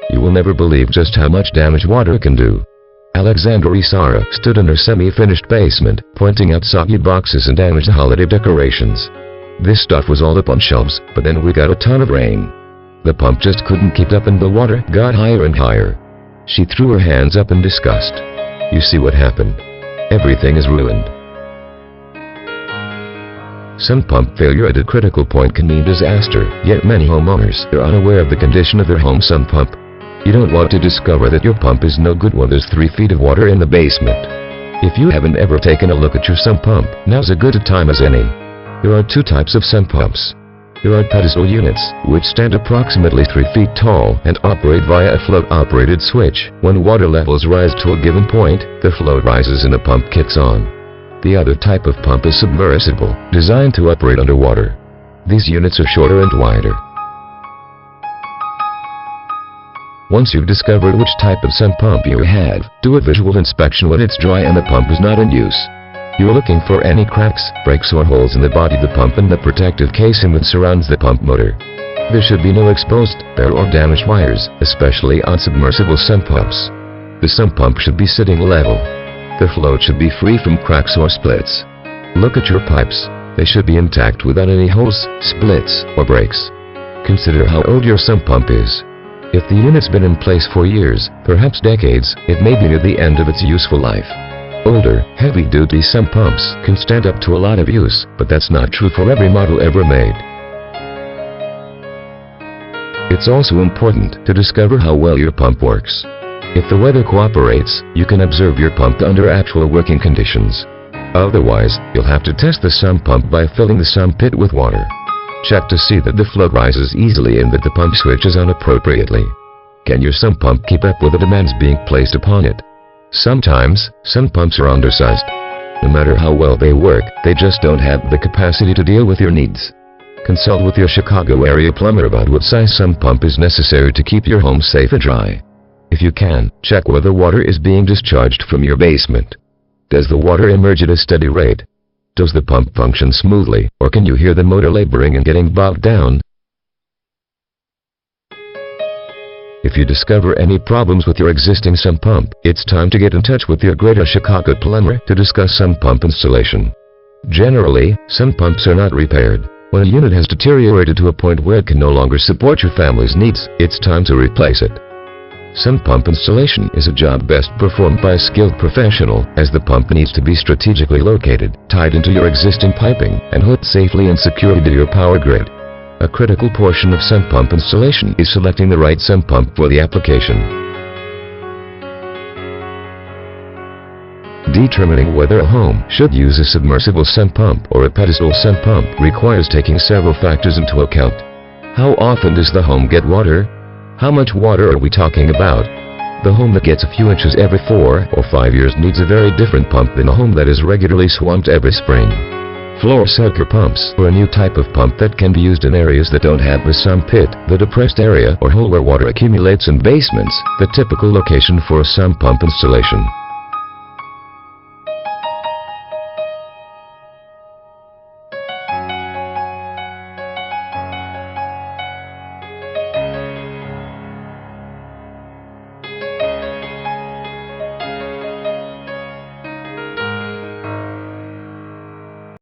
You will never believe just how much damage water can do. Alexandra Isara stood in her semi-finished basement, pointing out soggy boxes and damaged holiday decorations. This stuff was all up on shelves, but then we got a ton of rain. The pump just couldn't keep up and the water got higher and higher. She threw her hands up in disgust. You see what happened? Everything is ruined. Sump pump failure at a critical point can mean disaster, yet many homeowners are unaware of the condition of their home sump pump. You don't want to discover that your pump is no good when there's 3 feet of water in the basement. If you haven't ever taken a look at your sump pump, now's as good a time as any. There are 2 types of sump pumps. There are pedestal units, which stand approximately 3 feet tall and operate via a float-operated switch. When water levels rise to a given point, the float rises and the pump kicks on. The other type of pump is submersible, designed to operate underwater. These units are shorter and wider. Once you've discovered which type of sump pump you have, do a visual inspection when it's dry and the pump is not in use. You're looking for any cracks, breaks or holes in the body of the pump and the protective casing that surrounds the pump motor. There should be no exposed, bare or damaged wires, especially on submersible sump pumps. The sump pump should be sitting level. The float should be free from cracks or splits. Look at your pipes. They should be intact without any holes, splits, or breaks. Consider how old your sump pump is. If the unit's been in place for years, perhaps decades, it may be near the end of its useful life. Older, heavy-duty sump pumps can stand up to a lot of use, but that's not true for every model ever made. It's also important to discover how well your pump works. If the weather cooperates, you can observe your pump under actual working conditions. Otherwise, you'll have to test the sump pump by filling the sump pit with water. Check to see that the float rises easily and that the pump switches on appropriately. Can your sump pump keep up with the demands being placed upon it? Sometimes, sump pumps are undersized. No matter how well they work, they just don't have the capacity to deal with your needs. Consult with your Chicago area plumber about what size sump pump is necessary to keep your home safe and dry. If you can, check whether water is being discharged from your basement. Does the water emerge at a steady rate? Does the pump function smoothly, or can you hear the motor laboring and getting bogged down? If you discover any problems with your existing sump pump, it's time to get in touch with your Greater Chicago plumber to discuss sump pump installation. Generally, sump pumps are not repaired. When a unit has deteriorated to a point where it can no longer support your family's needs, it's time to replace it. Sump pump installation is a job best performed by a skilled professional, as the pump needs to be strategically located, tied into your existing piping, and hooked safely and securely to your power grid. A critical portion of sump pump installation is selecting the right sump pump for the application. Determining whether a home should use a submersible sump pump or a pedestal sump pump requires taking several factors into account. How often does the home get water? How much water are we talking about? The home that gets a few inches every 4 or 5 years needs a very different pump than a home that is regularly swamped every spring. Floor sucker pumps are a new type of pump that can be used in areas that don't have a sump pit, the depressed area or hole where water accumulates in basements, the typical location for a sump pump installation.